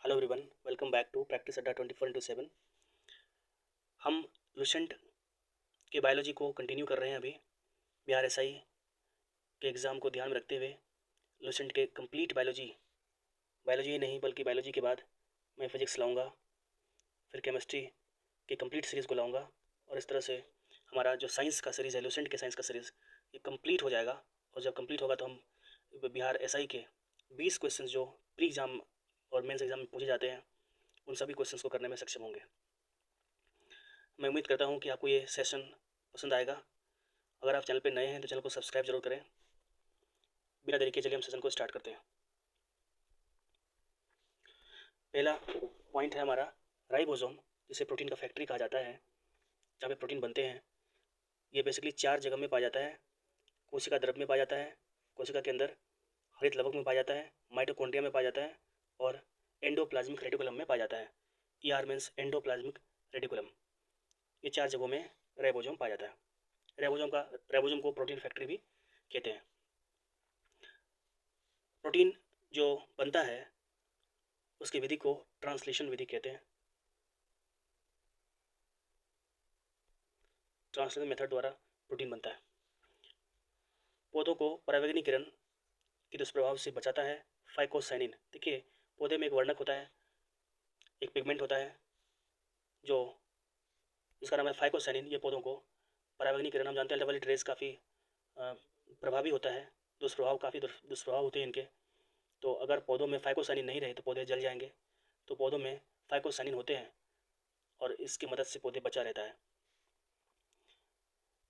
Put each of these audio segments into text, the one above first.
Hello everyone, welcome back to practice Adda 24/7। हम Lucent के biology को कंटिन्यू कर रहे हैं। अभी बिहार एसआई के एग्ज़ाम को ध्यान में रखते हुए लुसेंट के कंप्लीट बायोलॉजी ही नहीं बल्कि बायोलॉजी के बाद मैं फिज़िक्स लाऊंगा, फिर केमिस्ट्री के कंप्लीट सीरीज़ को लाऊंगा और इस तरह से हमारा जो साइंस का सीरीज़ है, लुसेंट के साइंस का सीरीज़, ये कंप्लीट हो जाएगा। और जब कंप्लीट होगा तो हम बिहार एसआई के 20 क्वेश्चन जो प्री एग्ज़ाम और मेंस एग्ज़ाम में पूछे जाते हैं उन सभी क्वेश्चंस को करने में सक्षम होंगे। मैं उम्मीद करता हूँ कि आपको ये सेशन पसंद आएगा। अगर आप चैनल पे नए हैं तो चैनल को सब्सक्राइब जरूर करें। बिना देरी के चलिए हम सेशन को स्टार्ट करते हैं। पहला पॉइंट है हमारा राइबोसोम, जिसे प्रोटीन का फैक्ट्री कहा जाता है, जहाँ पे प्रोटीन बनते हैं। ये बेसिकली 4 जगह में पाया जाता है। कोशिका द्रव्य में पाया जाता है, कोशिका के अंदर हरित लवक में पाया जाता है, माइटोकॉन्ड्रिया में पाया जाता है और एंडोप्लाज्मिक रेटिकुलम में पाया जाता है। ER means endoplasmic reticulum. ये 4 जगहों में राइबोसोम पाया जाता है। राइबोसोम को प्रोटीन फैक्ट्री भी कहते हैं। प्रोटीन जो बनता है उसकी विधि को ट्रांसलेशन विधि कहते हैं। ट्रांसलेशन मेथड द्वारा प्रोटीन बनता है। पौधों को पराबैंगनी किरण के दुष्प्रभाव से बचाता है फाइकोसाइनिन। देखिए, पौधे में एक वर्णक होता है, एक पिगमेंट होता है जो जिसका नाम है फाइकोसाइनिन। ये पौधों को पराबैंगनी किरण, हम जानते हैं अल्ट्रावायलेट रेज काफ़ी प्रभावी होता है, काफ़ी दुष्प्रभाव होते हैं इनके। तो अगर पौधों में फाइकोसाइनिन नहीं रहे तो पौधे जल जाएंगे। तो पौधों में फाइकोसाइनिन होते हैं और इसकी मदद से पौधे बचा रहता है।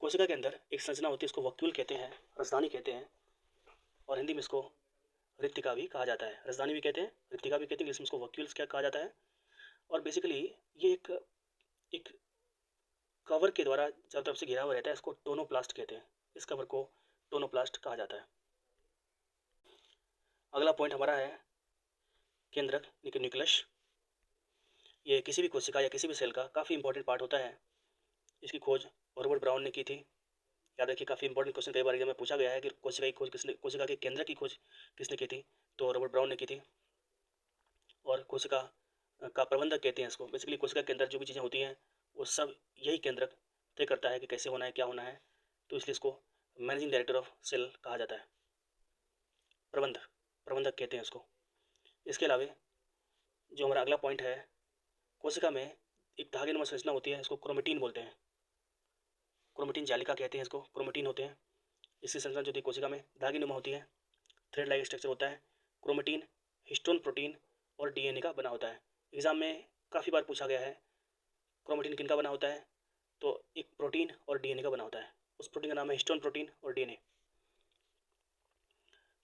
कोशिका के अंदर एक संरचना होती है, इसको वक्यूल कहते हैं, रसदानी कहते हैं और हिंदी में इसको रिक्तिका भी कहा जाता है। रसदानी भी कहते हैं, रिक्तिका भी कहते हैं, इसमें इसको वक्यूल्स क्या कहा जाता है। और बेसिकली ये एक कवर के द्वारा चारों तरफ से घिरा हुआ रहता है, इसको टोनोप्लास्ट कहते हैं। इस कवर को टोनोप्लास्ट कहा जाता है। अगला पॉइंट हमारा है केंद्रक न्यूक्लियस। ये किसी भी कोशिका या किसी भी सेल का काफ़ी इंपॉर्टेंट पार्ट होता है। इसकी खोज रॉबर्ट ब्राउन ने की थी। याद रखिए, काफ़ी इंपॉर्टेंट क्वेश्चन कई बार एग्जाम में पूछा गया है कि कोशिका के केंद्र की खोज किसने की थी, तो रॉबर्ट ब्राउन ने की थी। और कोशिका का प्रबंधक कहते हैं इसको। बेसिकली कोशिका के अंदर जो भी चीज़ें होती हैं वो सब यही केंद्रक तय करता है कि कैसे होना है, क्या होना है। तो इसलिए इसको मैनेजिंग डायरेक्टर ऑफ सेल कहा जाता है। प्रबंधक कहते हैं इसको। इसके अलावा जो हमारा अगला पॉइंट है, कोशिका में एक धागेनुमा संरचना होती है, इसको क्रोमेटिन बोलते हैं। क्रोमेटिन जालिका कहते हैं इसको, क्रोमेटिन होते हैं। इसकी संरचना जो होती है कोशिका में धागेनुमा होती है, थ्रेड लाइक स्ट्रक्चर होता है। क्रोमेटिन हिस्टोन प्रोटीन और DNA का बना होता है। एग्जाम में काफ़ी बार पूछा गया है क्रोमेटिन किन का बना होता है, तो एक प्रोटीन और DNA का बना होता है। उस प्रोटीन का नाम है हिस्टोन प्रोटीन और DNA।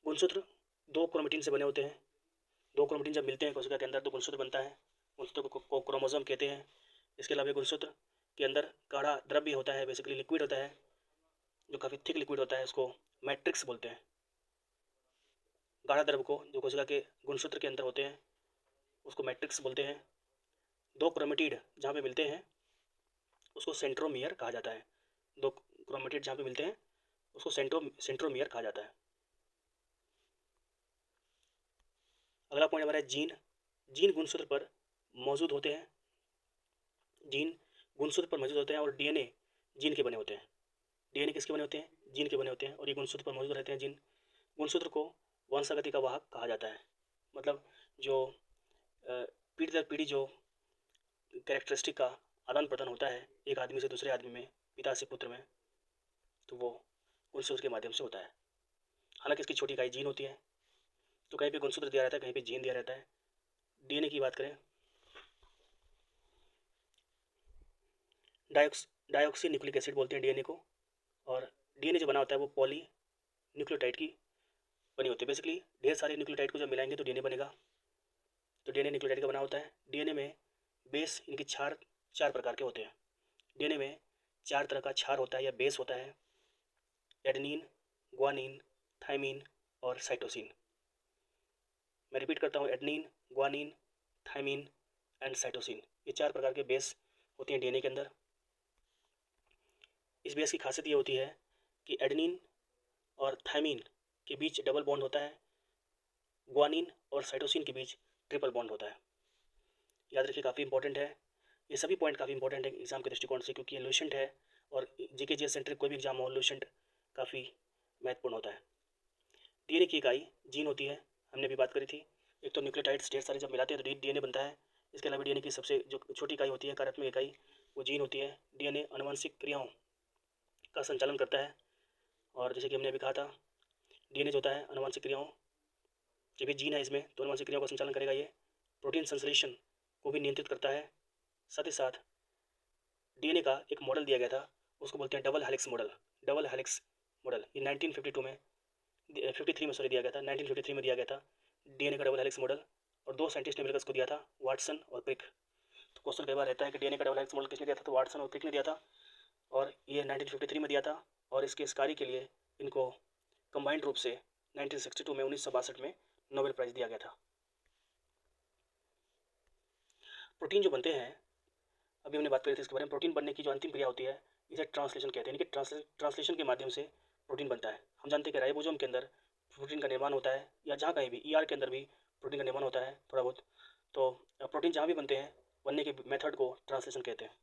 गुणसूत्र 2 क्रोमेटिन से बने होते हैं। 2 क्रोमेटिन जब मिलते हैं कोशिका के अंदर तो गुणसूत्र बनता है। गुणसूत्र को क्रोमोसोम कहते हैं। इसके अलावा गुणसूत्र के अंदर गाढ़ा द्रव्य होता है, बेसिकली लिक्विड होता है, जो काफ़ी थिक लिक्विड होता है, इसको मैट्रिक्स बोलते हैं। गाढ़ा द्रव्य को जो कोशिका के गुणसूत्र के अंदर होते हैं उसको मैट्रिक्स बोलते हैं। 2 क्रोमेटिड जहाँ पे मिलते हैं उसको सेंट्रोमियर कहा जाता है। 2 क्रोमेटिड जहाँ पे मिलते हैं उसको सेंट्रोमियर कहा जाता है। अगला पॉइंट हमारा है जीन। जीन गुणसूत्र पर मौजूद होते हैं। जीन गुणसूत्र पर मौजूद होते हैं और DNA जीन के बने होते हैं। DNA किसके बने होते हैं? जीन के बने होते हैं और ये गुणसूत्र पर मौजूद रहते हैं जीन। गुणसूत्र को वंशागति का वाहक कहा जाता है। मतलब जो पीढ़ी दर पीढ़ी जो कैरेक्टरिस्टिक का आदान प्रदान होता है एक आदमी से दूसरे आदमी में, पिता से पुत्र में, तो वो गुणसूत्र के माध्यम से होता है। हालांकि इसकी छोटी इकाई जीन होती है, तो कहीं पे गुणसूत्र दिया रहता है, कहीं पे जीन दिया रहता है। DNA की बात करें, डाइऑक्सी न्यूक्लिक एसिड बोलते हैं DNA को। और DNA जो बना होता है वो पॉली न्यूक्लियोटाइड की बनी होती है। बेसिकली ढेर सारे न्यूक्लियोटाइड को जब मिलाएंगे तो DNA बनेगा। तो DNA न्यूक्लियोटाइड का बना होता है। DNA में बेस, इनके क्षार 4 प्रकार के होते हैं। DNA में 4 तरह का क्षार होता है या बेस होता है: एडेनिन, ग्वानिन, थाइमिन और साइटोसिन। मैं रिपीट करता हूँ, adenine, guanine, thymine and cytosine, ये 4 प्रकार के बेस होते हैं DNA के अंदर। इस बेस की खासियत ये होती है कि एडेनिन और थाइमिन के बीच डबल बॉन्ड होता है, ग्वानिन और साइटोसिन के बीच ट्रिपल बॉन्ड होता है। याद रखिए, काफ़ी इंपॉर्टेंट है। ये सभी पॉइंट काफ़ी इंपॉर्टेंट है एग्जाम के दृष्टिकोण से, क्योंकि ये लूसेंट है और जीके जीएस सेंट्रिक कोई भी एग्जाम हो, लूसेंट काफ़ी महत्वपूर्ण होता है। डीएनए की इकाई जीन होती है, हमने अभी बात करी थी। एक तो न्यूक्लियोटाइड्स ढेर सारे जब मिलाते हैं तो डीएनए बनता है। इसके अलावा डीएनए की सबसे जो छोटी इकाई होती है, कार्यात्मक इकाई, वो जीन होती है। डीएनए आनुवंशिक क्रियाओं का संचालन करता है, और जैसे कि हमने अभी कहा था, डीएनए जो होता है आनुवंशिक क्रियाओं, जब ये जीन है इसमें तो आनुवंशिक क्रियाओं का संचालन करेगा। ये प्रोटीन संश्लेषण को भी नियंत्रित करता है। साथ ही साथ डीएनए का एक मॉडल दिया गया था, उसको बोलते हैं double helix model. Double helix model ये 1952 में 53 में सॉरी दिया गया था, 1953 में दिया गया था डीएनए का डबल हेलिक्स मॉडल। और दो साइंटिस्ट ने मिलकर इसको दिया था, वाटसन और क्रिक। तो क्वेश्चन कई बार रहता है कि डीएनए का डबल हेलिक्स मॉडल किसने दिया था, तो वाटसन और क्रिक ने दिया था, और ये 1953 में दिया था। और इसके इस कार्य के लिए इनको कंबाइंड रूप से 1962 में 1962 में नोबेल प्राइज़ दिया गया था। प्रोटीन जो बनते हैं, अभी हमने बात करी थी इसके बारे में, प्रोटीन बनने की जो अंतिम क्रिया होती है इसे ट्रांसलेशन कहते हैं, यानी कि ट्रांसलेशन के माध्यम से प्रोटीन बनता है। हम जानते हैं कि राइबोसोम के अंदर प्रोटीन का निर्माण होता है, या जहाँ कहीं भी ईआर के अंदर भी प्रोटीन का निर्माण होता है थोड़ा बहुत। तो प्रोटीन जहाँ भी बनते हैं, बनने के मेथड को ट्रांसलेशन कहते हैं।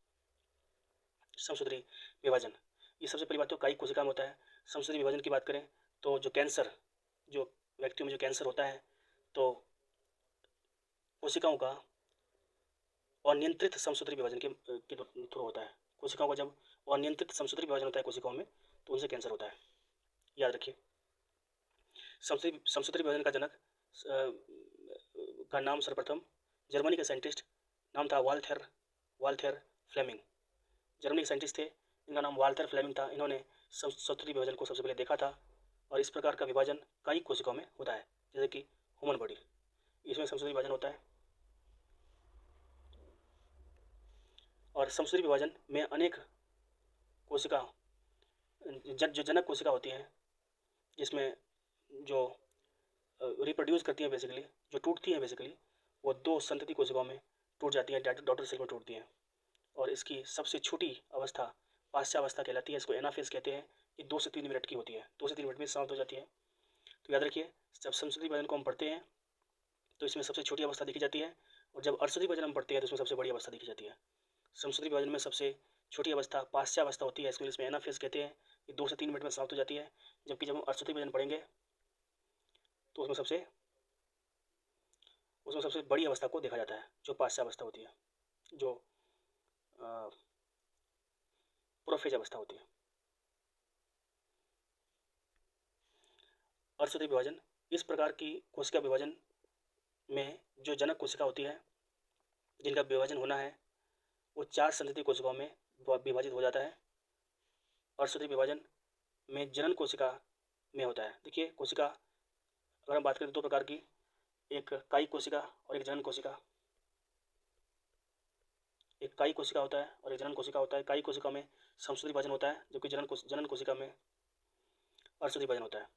समसूत्री विभाजन, ये सबसे पहली बात तो कायिक कोशिका में होता है। समसूत्री विभाजन की बात करें तो जो कैंसर, जो व्यक्तियों में जो कैंसर होता है, तो कोशिकाओं का अनियंत्रित समसूत्री विभाजन के थ्रू होता है। कोशिकाओं का जब अनियंत्रित समसूत्री विभाजन होता है कोशिकाओं में, तो उनसे कैंसर होता है। याद रखिए, समसूत्री विभाजन का जनक का नाम सर्वप्रथम जर्मनी के साइंटिस्ट नाम था वाल्थेर फ्लेमिंग। जर्मनी के साइंटिस्ट थे, इनका नाम वाल्थर फ्लेमिंग था। इन्होंने समसूत्री विभाजन को सबसे पहले देखा था। और इस प्रकार का विभाजन कई कोशिकाओं में होता है, जैसे कि ह्यूमन बॉडी, इसमें समसूत्री विभाजन होता है। और समसूत्री विभाजन में अनेक कोशिका जो जनक कोशिका होती हैं, जिसमें जो रिप्रोड्यूस करती हैं बेसिकली, जो टूटती हैं बेसिकली, वो दो संतति कोशिकाओं में टूट जाती हैं, डॉटर सेल में टूटती हैं। और इसकी सबसे छोटी अवस्था पाश्चावस्था कहलाती है, इसको एनाफेज कहते हैं। ये 2 से 3 मिनट की होती है, 2 से 3 मिनट में समाप्त हो जाती है। तो याद रखिए, जब समसूत्री विभाजन को हम पढ़ते हैं तो इसमें सबसे छोटी अवस्था देखी जाती है, और जब अर्धसूत्री विभाजन हम पढ़ते हैं तो इसमें सबसे बड़ी अवस्था देखी जाती है। समसूत्री विभाजन में सबसे छोटी अवस्था पाश्चावस्था होती है, इसको इंग्लिश में एनाफेज कहते हैं। ये 2 से 3 मिनट में समाप्त हो जाती है। जबकि जब हम अर्धसूत्री विभाजन पढ़ेंगे तो उसमें सबसे बड़ी अवस्था को देखा जाता है, जो पाश्चावस्था होती है, जो प्रोफेज अवस्था होती है। अर्धसूत्री विभाजन, इस प्रकार की कोशिका विभाजन में जो जनक कोशिका होती है, जिनका विभाजन होना है, वो 4 संतति कोशिकाओं में विभाजित हो जाता है। अर्धसूत्री विभाजन में जनन कोशिका में होता है। देखिए, कोशिका अगर हम बात करें तो 2 प्रकार की, एक कायिक कोशिका और एक जनन कोशिका। एक कायिक कोशिका होता है और एक जनन कोशिका होता है। कायिक कोशिका में समसूत्री विभाजन होता है, जबकि जनन कोशिका में अर्धसूत्री विभाजन होता है।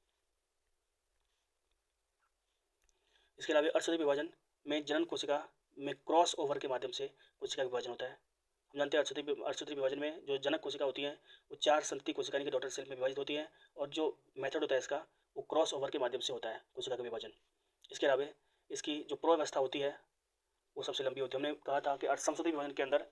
इसके अलावा अर्धसूत्री विभाजन में जनन कोशिका में क्रॉस ओवर के माध्यम से कोशिका विभाजन होता है। हम जानते हैं अर्धसूत्री विभाजन में जो जनक कोशिका होती है वो 4 संतति कोशिका के डॉटर सेल में विभाजित होती है, और जो मेथड होता है इसका, वो क्रॉस ओवर के माध्यम से होता है कोशिका का विभाजन। इसके अलावा इसकी जो प्रोअवस्था होती है वो सबसे लंबी होती है। हमने कहा था कि समसूत्री विभाजन के अंदर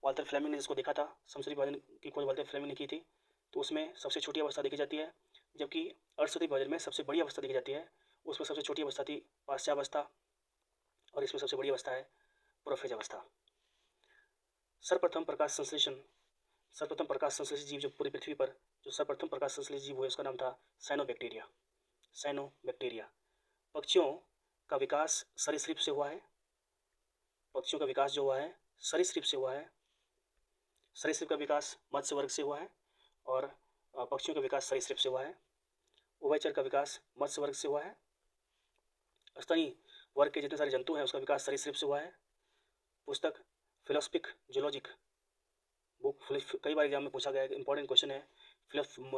वाल्टर फ्लेमिंग ने जिसको देखा था, समसूत्री विभाजन की खोज वाल्टर फ्लेमिंग ने की थी, तो उसमें सबसे छोटी अवस्था देखी जाती है। जबकि अर्धसूत्री विभाजन में सबसे बड़ी अवस्था देखी जाती है। उसमें सबसे छोटी अवस्था थी पाश्चावस्था, और इसमें सबसे बड़ी अवस्था है प्रोफेज अवस्था। सर्वप्रथम प्रकाश संश्लेषित जीव जो पूरी पृथ्वी पर जो सर्वप्रथम प्रकाश संश्लेषित जीव हुआ, उसका नाम था साइनोबैक्टीरिया। पक्षियों का विकास सरीसृप से हुआ है। पक्षियों का विकास जो हुआ है सरीसृप से हुआ है। सरीसृप का विकास मत्स्य वर्ग से हुआ है, और पक्षियों का विकास सरीसृप से हुआ है। उभयचर का विकास मत्स्य वर्ग से हुआ है। स्तनी वर्ग के जितने सारे जंतु हैं उसका विकास सरीसृप से हुआ है। पुस्तक फिलोसफिक जूलॉजिक बुक, कई बार एग्जाम में पूछा गया है, इंपॉर्टेंट क्वेश्चन है।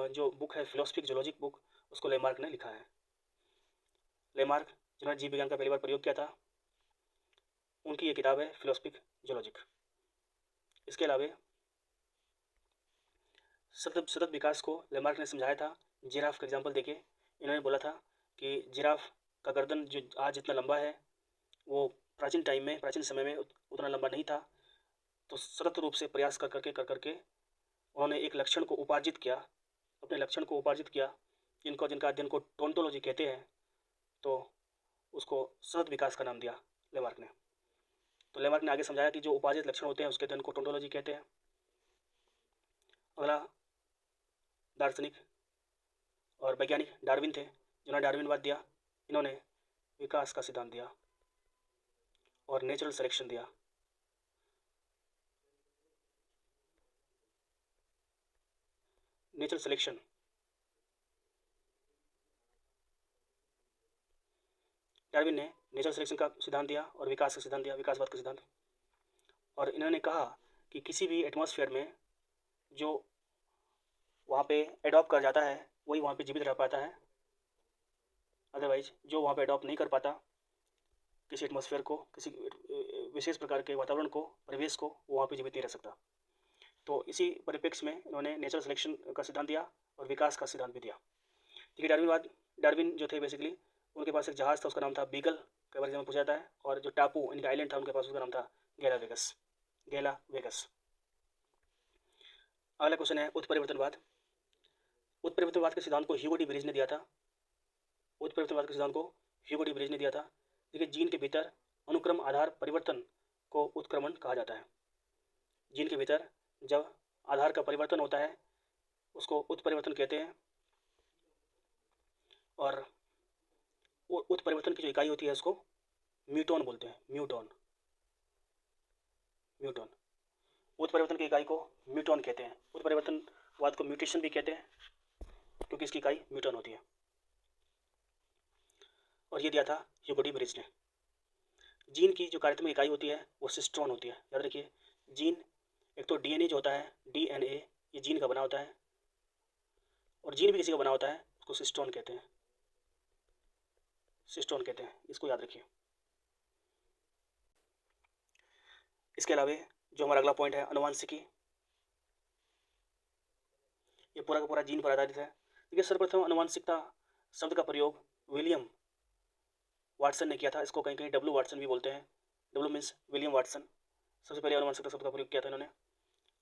जो बुक है फिलोसफिक जूलॉजिक बुक, उसको लेमार्क ने लिखा है। लेमार्क जिन्होंने जीव विज्ञान का पहली बार प्रयोग किया था, उनकी ये किताब है फिलोसफिक जूलॉजिक। इसके अलावा सतत विकास को लेमार्क ने समझाया था। जिराफ का एग्जाम्पल देखिए, इन्होंने बोला था कि जिराफ का गर्दन जो आज जितना लंबा है वो प्राचीन टाइम में, प्राचीन समय में उतना लंबा नहीं था, तो सतत रूप से प्रयास कर करके उन्होंने एक लक्षण को उपार्जित किया, अपने लक्षण को उपार्जित किया, जिनका अध्ययन को टोंटोलॉजी कहते हैं। तो उसको सतत विकास का नाम दिया लेमार्क ने। तो लेमार्क ने आगे समझाया कि जो उपार्जित लक्षण होते हैं उसके अध्ययन को टोंटोलॉजी कहते हैं। अगला दार्शनिक और वैज्ञानिक डार्विन थे, जिन्होंने डार्विनवाद दिया। इन्होंने विकास का सिद्धांत दिया और नेचुरल सिलेक्शन दिया। नेचुरल सिलेक्शन, डार्विन ने नेचुरल सिलेक्शन का सिद्धांत दिया और विकास का सिद्धांत दिया, विकासवाद का सिद्धांत। और इन्होंने कहा कि किसी भी एटमॉस्फेयर में जो वहाँ पे एडॉप्ट कर जाता है वही वहाँ पे जीवित रह पाता है, अदरवाइज जो वहाँ पे एडॉप्ट नहीं कर पाता किसी एटमॉस्फेयर को, किसी विशेष प्रकार के वातावरण को, परिवेश को, वो वहाँ पे जीवित नहीं रह सकता। तो इसी परिप्रेक्ष्य में इन्होंने नेचुरल सिलेक्शन का सिद्धांत दिया और विकास का सिद्धांत भी दिया। ठीक है, डार्विन जो थे बेसिकली, उनके पास एक जहाज़ था, उसका नाम था बीगल, कई बार पूछा जाता है। और जो टापू, इनका आइलैंड था उनके पास, उसका नाम था गैलावेगस। अगला क्वेश्चन है उत्परिवर्तनवाद। उत्परिवर्तनवाद के सिद्धांत को ह्यूगो डी ब्रीज ने दिया था। उत्परिवर्तनवाद के सिद्धांत को ह्यूगो डी ब्रीज ने दिया था। देखिए, जीन के भीतर अनुक्रम आधार परिवर्तन को उत्क्रमण कहा जाता है। जीन के भीतर जब आधार का परिवर्तन होता है उसको उत्परिवर्तन कहते हैं। और उत्परिवर्तन की जो इकाई होती है उसको म्यूटॉन बोलते हैं। म्यूटॉन उत्परिवर्तन की इकाई को म्यूटॉन कहते हैं। उत्परिवर्तनवाद को म्यूटेशन भी कहते हैं क्योंकि इसकी इकाई म्यूटॉन होती है। और ये दिया था ह्यूगो डी ब्रीज ने। जीन की जो कार्यात्मक इकाई होती है वो सिस्ट्रॉन होती है। याद रखिए, जीन एक तो डीएनए जो होता है, डीएनए ये जीन का बना होता है, और जीन भी किसी का बना होता है, उसको सिस्ट्रॉन कहते हैं। इसको याद रखिए। इसके अलावा जो हमारा अगला पॉइंट है अनुवांशिकी, ये पूरा का पूरा जीन पर आधारित है। देखिए, सर्वप्रथम अनुवांशिकता शब्द का प्रयोग विलियम वाटसन ने किया था। इसको कहीं कहीं डब्ल्यू वाटसन भी बोलते हैं। W means William Watson. सबसे पहले अनुवांशिकता शब्द का प्रयोग किया था इन्होंने।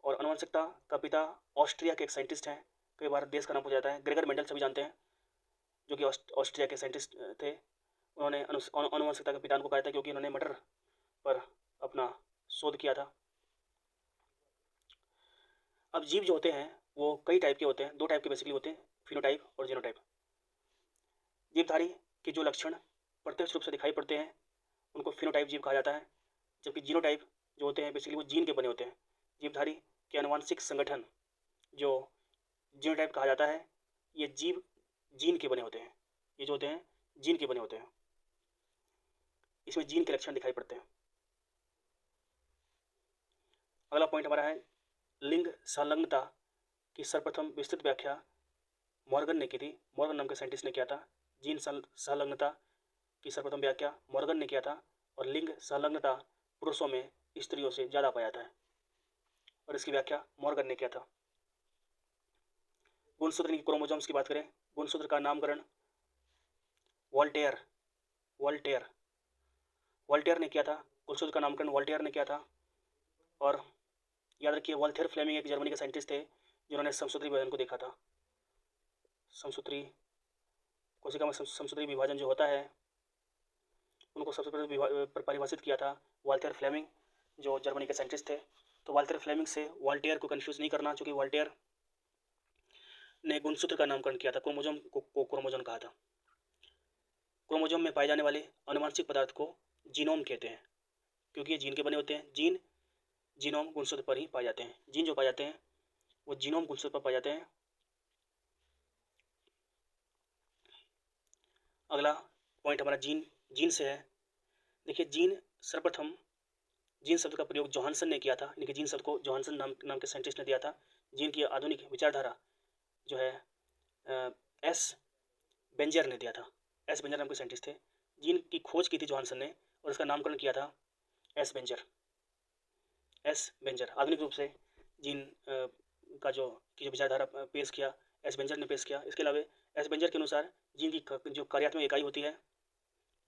और अनुवांशिकता का पिता ऑस्ट्रिया के एक साइंटिस्ट हैं, कई बार देश का नाम पूछा जाता है, ग्रेगर मेंडल सभी जानते हैं, जो कि ऑस्ट्रिया के साइंटिस्ट थे। उन्होंने अनुवांशिकता के पिता को कहा था क्योंकि उन्होंने मटर पर अपना शोध किया था। अब जीव जो होते हैं वो कई टाइप के होते हैं, 2 टाइप के बेसिकली होते हैं, फिनोटाइप और जीनोटाइप। जीवधारी के जो लक्षण प्रत्यक्ष रूप से दिखाई पड़ते हैं उनको फिनोटाइप जीव कहा जाता है, जबकि जीनोटाइप जो होते हैं बेसिकली वो जीन के बने होते हैं। जीवधारी के आनुवंशिक संगठन जो जीनोटाइप कहा जाता है, ये जीव जीन के बने होते हैं। ये जो होते हैं जीन के बने होते हैं, इसमें जीन के लक्षण दिखाई पड़ते हैं। अगला पॉइंट हमारा है लिंग संलग्नता की सर्वप्रथम विस्तृत व्याख्या मॉर्गन ने की थी। मॉर्गन नाम के साइंटिस्ट ने किया था। जीन संलग्नता की सर्वप्रथम व्याख्या मॉर्गन ने किया था। और लिंग संलग्नता पुरुषों में स्त्रियों से ज़्यादा पाया जाता है, और इसकी व्याख्या मॉर्गन ने किया था। गुणसूत्र की क्रोमोसोम्स की बात करें, गुणसूत्र का नामकरण वोल्टेयर ने किया था। गुणसूत्र का नामकरण वोल्टेयर ने किया था। और याद रखिए, वॉल्थेर फ्लेमिंग एक जर्मनी के साइंटिस्ट थे जिन्होंने समसूत्री विभाजन को देखा था। समसूत्री कोशिका में समसूत्री विभाजन जो होता है उनको सबसे पहले परिभाषित किया था वॉल्थेर फ्लेमिंग, जो जर्मनी के साइंटिस्ट थे। तो वॉल्थेर फ्लेमिंग से वॉल्टेयर को कंफ्यूज नहीं करना, क्योंकि वॉल्टेयर ने गुणसूत्र का नामकरण किया था। क्रोमोसोम को क्रोमोसोम कहा था। क्रोमोसोम में पाए जाने वाले आनुवंशिक पदार्थ को जीनोम कहते हैं, क्योंकि ये जीन के बने होते हैं। जीनोम गुणसूत्र पर ही पाए जाते हैं। जीन जो पाए जाते हैं वो जीनोम गुणसूत्र पर पाए जाते हैं। अगला पॉइंट हमारा जीन से है। देखिए, सर्वप्रथम जीन शब्द का प्रयोग जोहानसन ने किया था। यानी कि जीन शब्द को जोहानसन नाम के साइंटिस्ट ने दिया था। जीन की आधुनिक विचारधारा जो है एस बेंजर ने दिया था। एस बेंजर नाम के साइंटिस्ट थे। जीन की खोज की थी जोहानसन ने और इसका नामकरण किया था एस बेंजर। आधुनिक रूप से जीन का जो विचारधारा पेश किया एस बेंजर ने पेश किया। इसके अलावा एस बेंजर के अनुसार जीन की जो कार्यात्मक इकाई होती है,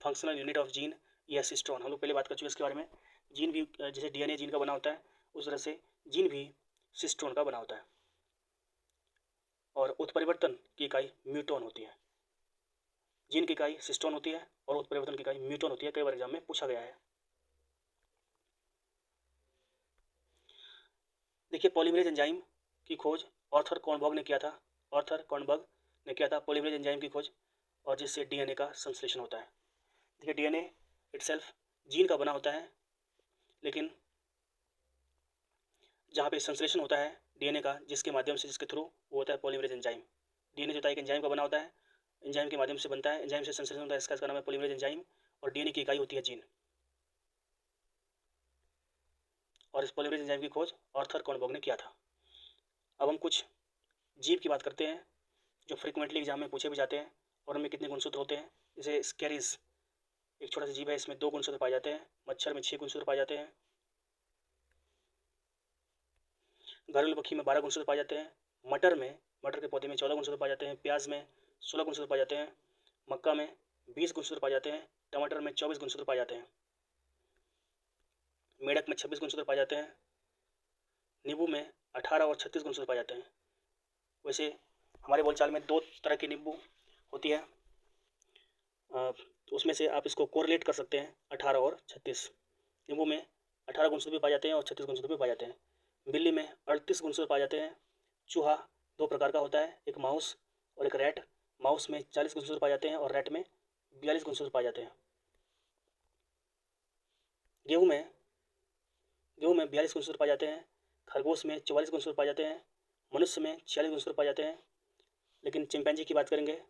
फंक्शनल यूनिट ऑफ जीन, या सिस्टोन। हम लोग पहले बात कर चुके हैं इसके बारे में। जीन भी जैसे डीएनए जीन का बना होता है, उस तरह से जीन भी सिस्टोन का बना होता है। और उत्परिवर्तन की इकाई म्यूटोन होती है। जीन की इकाई सिस्टोन होती है और उत्परिवर्तन की इकाई म्यूटोन होती है। कई बार एग्जाम में पूछा गया है। देखिए, पॉलीमरेज एंजाइम की खोज आर्थर कॉर्नबर्ग ने किया था। आर्थर कॉर्नबर्ग ने किया था पॉलीमरेज एंजाइम की खोज, और जिससे डीएनए का संश्लेषण होता है। देखिए, डीएनए इटसेल्फ जीन का बना होता है, लेकिन जहाँ पे संश्लेषण होता है डीएनए का, जिसके माध्यम से, जिसके थ्रू, वो होता है पॉलीमरेज एंजाइम। डीएनए जो होता है एक एंजाइम का बना होता है, एंजाइम के माध्यम से बनता है, एंजाइम से संश्लेषण होता है, इसका नाम है पॉलीमरेज एंजाइम। और डीएनए की इकाई होती है जीन। और इस पॉलीमरेज एंजाइम की खोज आर्थर कॉर्नबर्ग ने किया था। अब हम कुछ जीव की बात करते हैं जो फ्रिक्वेंटली एग्जाम में पूछे भी जाते हैं, और उनमें कितने गुणसूत्र होते हैं। जैसे स्कैरिस एक छोटा सा जीव है, इसमें 2 गुणसूत्र पाए जाते हैं। मच्छर में 6 गुणसूत्र पाए जाते हैं। घरेलू पक्षी में 12 गुणसूत्र पाए जाते हैं। मटर के पौधे में 14 गुणसूत्र पाए जाते हैं। प्याज में 16 गुणसूत्र पाए जाते हैं। मक्का में 20 गुणसूत्र पाए जाते हैं। टमाटर में 24 गुणसूत्र पाए जाते हैं। मेढक में 26 गुणसूत्र पाए जाते हैं। नींबू में 18 और 36 गुणसूत्र पाए जाते हैं। वैसे हमारे बोलचाल में 2 तरह की नींबू होती है, तो उसमें से आप इसको कोरिलेट कर सकते हैं। 18 और 36 नींबू में 18 गुणसूत्र भी पाए जाते हैं और 36 गुणसूत्र भी पाए जाते हैं। बिल्ली में 38 गुणसूत्र पाए जाते हैं। चूहा 2 प्रकार का होता है, एक माउस और एक रैट। माउस में 40 गुणसूत्र पाए जाते हैं और रैट में 42 गुणसूत्र पाए जाते हैं। गेहूँ में 42 गुणसूत्र पाए जाते हैं। खरगोश में 44 गुणसूत्र पाए जाते हैं। मनुष्य में 46 गुणसूत्र पाए जाते हैं। लेकिन चिंपैंजी की बात करेंगे,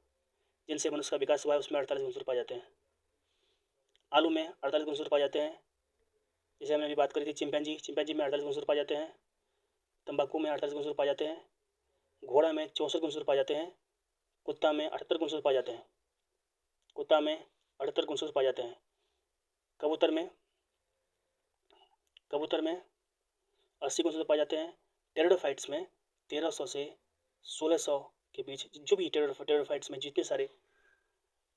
जिनसे मनुष्य का विकास हुआ है, उसमें 48 गुणसूत्र पाए जाते हैं। आलू में 48 गुणसूत्र पाए जाते हैं। जैसे हमने अभी बात करी थी चिंपैंजी में 48 गुणसूत्र पाए जाते हैं। तंबाकू में 48 गुणसूत्र पाए जाते हैं। घोड़ा में 64 गुणसूत्र पाए जाते हैं। कुत्ता में 78 गुणसूत्र पाए जाते हैं। कुत्ता में 78 गुणसूत्र पाए जाते हैं। कबूतर में 80 गुणसूत्र पाए जाते हैं। टेरिडोफाइट्स में 1300 से 1600 के बीच, जो भी टेरिडोफाइट्स में जितने सारे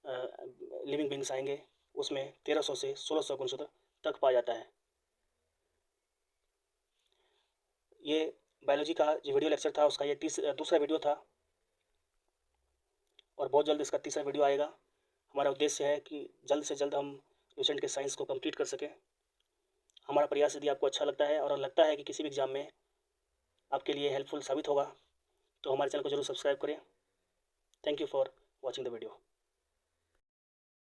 लिविंग बींग्स आएंगे, उसमें 1300 से 1600 गुणसूत्र तक पाया जाता है। ये बायोलॉजी का जो वीडियो लेक्चर था, उसका ये दूसरा वीडियो था, और बहुत जल्द इसका तीसरा वीडियो आएगा। हमारा उद्देश्य है कि जल्द से जल्द हम लुसेंट के साइंस को कंप्लीट कर सकें। हमारा प्रयास यदि आपको अच्छा लगता है और लगता है कि किसी भी एग्ज़ाम में आपके लिए हेल्पफुल साबित होगा, तो हमारे चैनल को जरूर सब्सक्राइब करें। Thank you for watching the video.